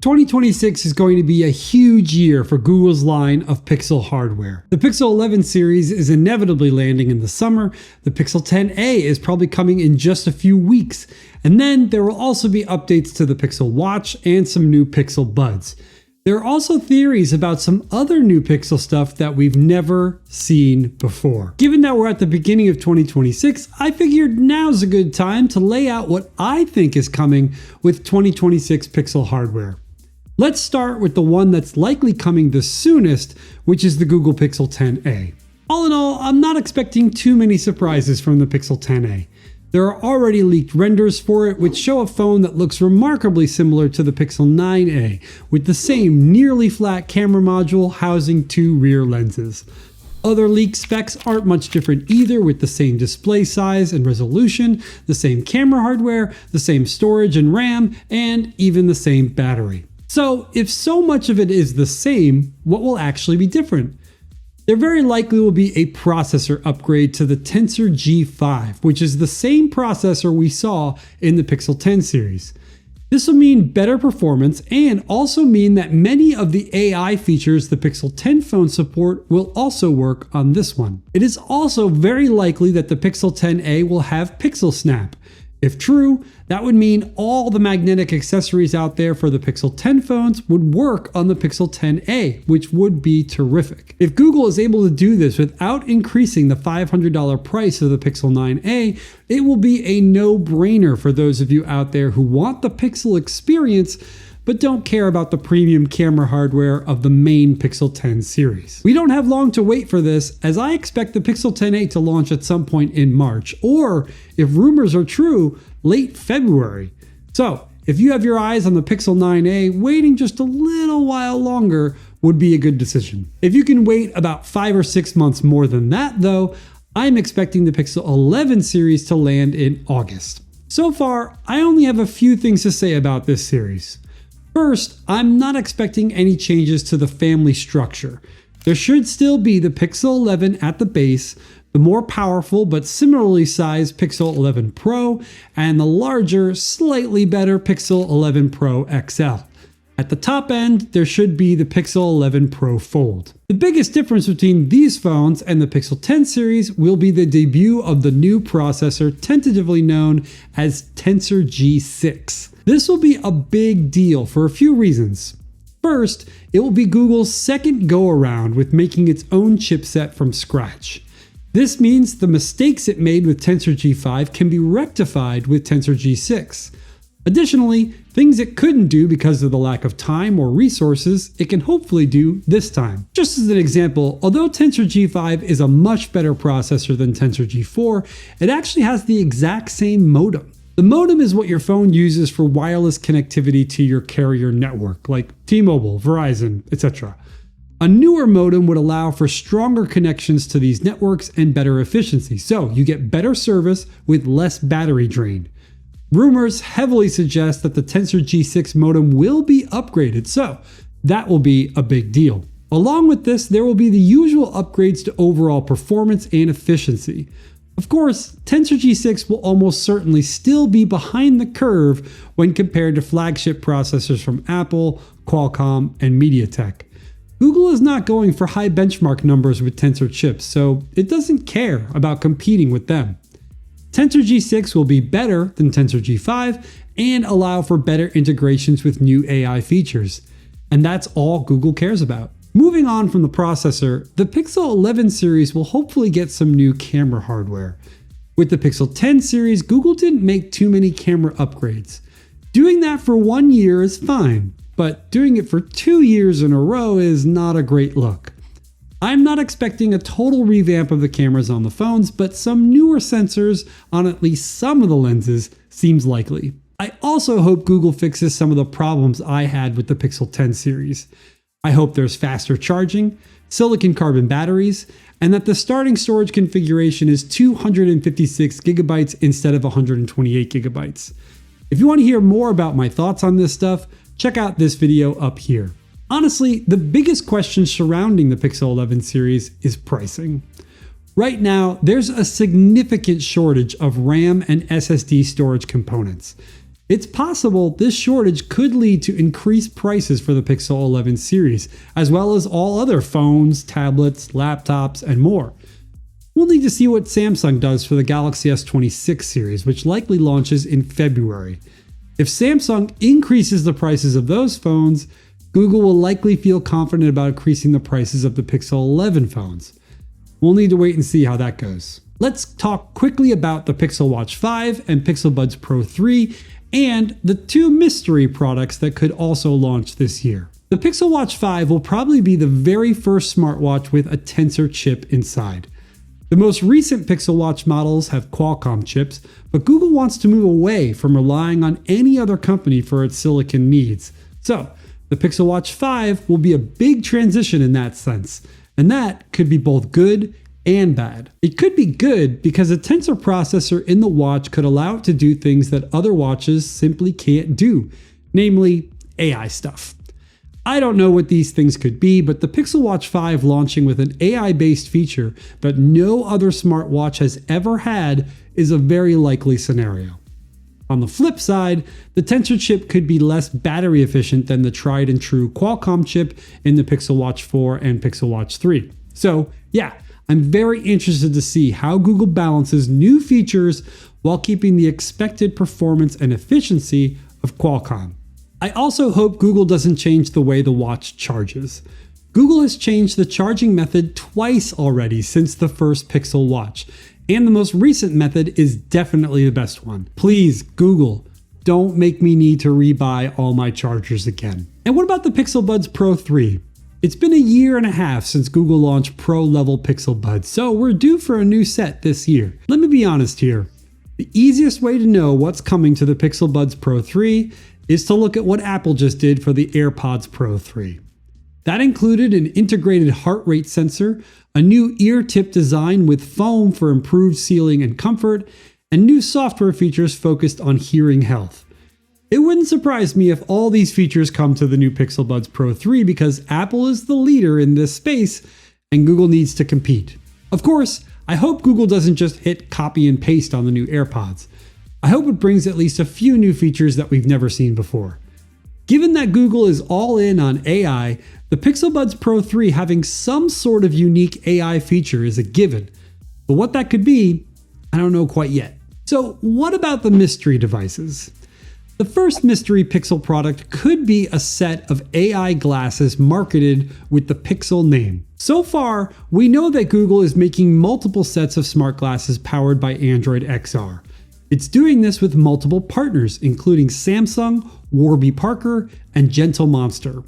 2026 is going to be a huge year for Google's line of Pixel hardware. The Pixel 11 series is inevitably landing in the summer. The Pixel 10a is probably coming in just a few weeks. And then there will also be updates to the Pixel Watch and some new Pixel Buds. There are also theories about some other new Pixel stuff that we've never seen before. Given that we're at the beginning of 2026, I figured now's a good time to lay out what I think is coming with 2026 Pixel hardware. Let's start with the one that's likely coming the soonest, which is the Google Pixel 10a. All in all, I'm not expecting too many surprises from the Pixel 10a. There are already leaked renders for it, which show a phone that looks remarkably similar to the Pixel 9a, with the same nearly flat camera module housing two rear lenses. Other leaked specs aren't much different either, with the same display size and resolution, the same camera hardware, the same storage and RAM, and even the same battery. So, if so much of it is the same, what will actually be different? There very likely will be a processor upgrade to the Tensor G6, which is the same processor we saw in the Pixel 10 series. This will mean better performance and also mean that many of the AI features the Pixel 10 phone support will also work on this one. It is also very likely that the Pixel 10a will have Pixel Snap. If true, that would mean all the magnetic accessories out there for the Pixel 10 phones would work on the Pixel 10a, which would be terrific. If Google is able to do this without increasing the $500 price of the Pixel 9a, it will be a no-brainer for those of you out there who want the Pixel experience but don't care about the premium camera hardware of the main Pixel 10 series. We don't have long to wait for this, as I expect the Pixel 10a to launch at some point in March, or, if rumors are true, late February. So, if you have your eyes on the Pixel 9a, waiting just a little while longer would be a good decision. If you can wait about 5 or 6 months more than that though, I'm expecting the Pixel 11 series to land in August. So far, I only have a few things to say about this series. First, I'm not expecting any changes to the family structure. There should still be the Pixel 11 at the base, the more powerful but similarly sized Pixel 11 Pro, and the larger, slightly better Pixel 11 Pro XL. At the top end, there should be the Pixel 11 Pro Fold. The biggest difference between these phones and the Pixel 10 series will be the debut of the new processor tentatively known as Tensor G6. This will be a big deal for a few reasons. First, it will be Google's second go-around with making its own chipset from scratch. This means the mistakes it made with Tensor G5 can be rectified with Tensor G6. Additionally, things it couldn't do because of the lack of time or resources, it can hopefully do this time. Just as an example, although Tensor G5 is a much better processor than Tensor G4, it actually has the exact same modem. The modem is what your phone uses for wireless connectivity to your carrier network, like T-Mobile, Verizon, etc. A newer modem would allow for stronger connections to these networks and better efficiency, so you get better service with less battery drain. Rumors heavily suggest that the Tensor G6 modem will be upgraded, so that will be a big deal. Along with this, there will be the usual upgrades to overall performance and efficiency. Of course, Tensor G6 will almost certainly still be behind the curve when compared to flagship processors from Apple, Qualcomm, and MediaTek. Google is not going for high benchmark numbers with Tensor chips, so it doesn't care about competing with them. Tensor G6 will be better than Tensor G5 and allow for better integrations with new AI features. And that's all Google cares about. Moving on from the processor, the Pixel 11 series will hopefully get some new camera hardware. With the Pixel 10 series, Google didn't make too many camera upgrades. Doing that for 1 year is fine, but doing it for 2 years in a row is not a great look. I'm not expecting a total revamp of the cameras on the phones, but some newer sensors on at least some of the lenses seems likely. I also hope Google fixes some of the problems I had with the Pixel 10 series. I hope there's faster charging, silicon carbon batteries, and that the starting storage configuration is 256 gigabytes instead of 128 gigabytes. If you want to hear more about my thoughts on this stuff, check out this video up here. Honestly, the biggest question surrounding the Pixel 11 series is pricing. Right now, there's a significant shortage of RAM and SSD storage components. It's possible this shortage could lead to increased prices for the Pixel 11 series, as well as all other phones, tablets, laptops, and more. We'll need to see what Samsung does for the Galaxy S26 series, which likely launches in February. If Samsung increases the prices of those phones, Google will likely feel confident about increasing the prices of the Pixel 11 phones. We'll need to wait and see how that goes. Let's talk quickly about the Pixel Watch 5 and Pixel Buds Pro 3 and the two mystery products that could also launch this year. The Pixel Watch 5 will probably be the very first smartwatch with a Tensor chip inside. The most recent Pixel Watch models have Qualcomm chips, but Google wants to move away from relying on any other company for its silicon needs. So, the Pixel Watch 5 will be a big transition in that sense, and that could be both good and bad. It could be good because a Tensor processor in the watch could allow it to do things that other watches simply can't do, namely AI stuff. I don't know what these things could be, but the Pixel Watch 5 launching with an AI-based feature that no other smartwatch has ever had is a very likely scenario. On the flip side, the Tensor chip could be less battery efficient than the tried and true Qualcomm chip in the Pixel Watch 4 and Pixel Watch 3. So yeah, I'm very interested to see how Google balances new features while keeping the expected performance and efficiency of Qualcomm. I also hope Google doesn't change the way the watch charges. Google has changed the charging method twice already since the first Pixel Watch, and the most recent method is definitely the best one. Please, Google, don't make me need to rebuy all my chargers again. And what about the Pixel Buds Pro 3? It's been a year and a half since Google launched pro-level Pixel Buds, so we're due for a new set this year. Let me be honest here. The easiest way to know what's coming to the Pixel Buds Pro 3 is to look at what Apple just did for the AirPods Pro 3. That included an integrated heart rate sensor, a new ear tip design with foam for improved sealing and comfort, and new software features focused on hearing health. It wouldn't surprise me if all these features come to the new Pixel Buds Pro 3 because Apple is the leader in this space and Google needs to compete. Of course, I hope Google doesn't just hit copy and paste on the new AirPods. I hope it brings at least a few new features that we've never seen before. Given that Google is all in on AI, the Pixel Buds Pro 3 having some sort of unique AI feature is a given. But what that could be, I don't know quite yet. So what about the mystery devices? The first mystery Pixel product could be a set of AI glasses marketed with the Pixel name. So far, we know that Google is making multiple sets of smart glasses powered by Android XR. It's doing this with multiple partners, including Samsung, Warby Parker, and Gentle Monster.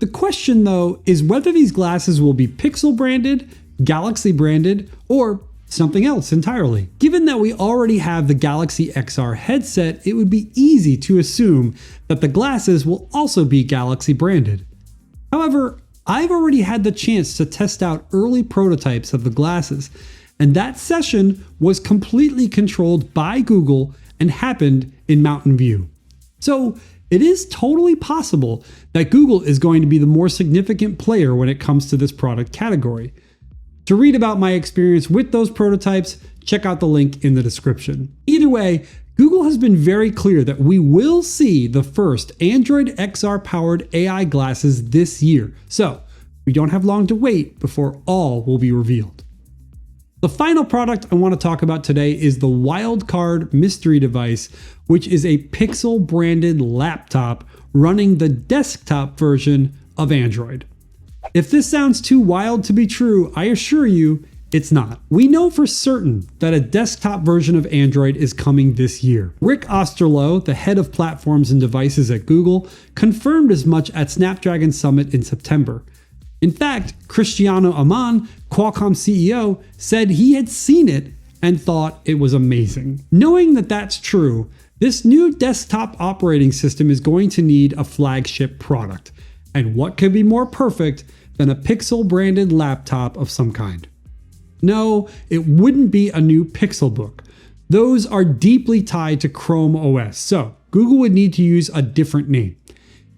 The question, though, is whether these glasses will be Pixel branded, Galaxy branded, or something else entirely. Given that we already have the Galaxy XR headset, it would be easy to assume that the glasses will also be Galaxy branded. However, I've already had the chance to test out early prototypes of the glasses, and that session was completely controlled by Google and happened in Mountain View. So it is totally possible that Google is going to be the more significant player when it comes to this product category. To read about my experience with those prototypes, check out the link in the description. Either way, Google has been very clear that we will see the first Android XR powered AI glasses this year. So we don't have long to wait before all will be revealed. The final product I want to talk about today is the Wildcard mystery device, which is a Pixel branded laptop running the desktop version of Android. If this sounds too wild to be true, I assure you it's not. We know for certain that a desktop version of Android is coming this year. Rick Osterloh, the head of platforms and devices at Google, confirmed as much at Snapdragon Summit in September. In fact, Cristiano Amon, Qualcomm CEO, said he had seen it and thought it was amazing. Knowing that that's true, this new desktop operating system is going to need a flagship product. And what could be more perfect than a Pixel branded laptop of some kind? No, it wouldn't be a new Pixelbook. Those are deeply tied to Chrome OS, so Google would need to use a different name.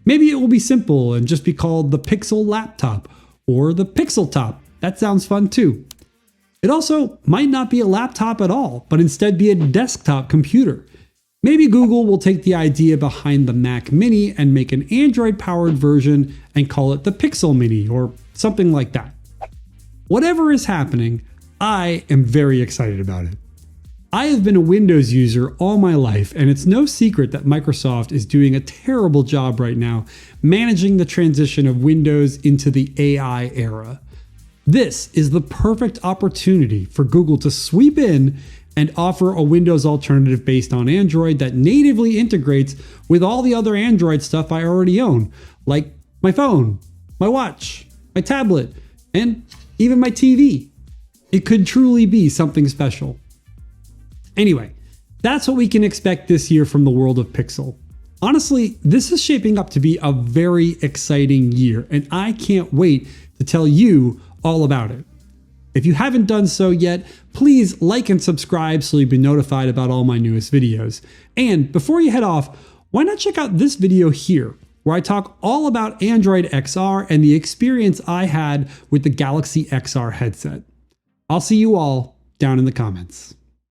Maybe it will be simple and just be called the Pixel Laptop or the Pixel Top. That sounds fun too. It also might not be a laptop at all, but instead be a desktop computer. Maybe Google will take the idea behind the Mac Mini and make an Android-powered version and call it the Pixel Mini or something like that. Whatever is happening, I am very excited about it. I have been a Windows user all my life, and it's no secret that Microsoft is doing a terrible job right now managing the transition of Windows into the AI era. This is the perfect opportunity for Google to sweep in and offer a Windows alternative based on Android that natively integrates with all the other Android stuff I already own, like my phone, my watch, my tablet, and even my TV. It could truly be something special. Anyway, that's what we can expect this year from the world of Pixel. Honestly, this is shaping up to be a very exciting year, and I can't wait to tell you all about it. If you haven't done so yet, please like and subscribe so you'll be notified about all my newest videos. And before you head off, why not check out this video here, where I talk all about Android XR and the experience I had with the Galaxy XR headset. I'll see you all down in the comments.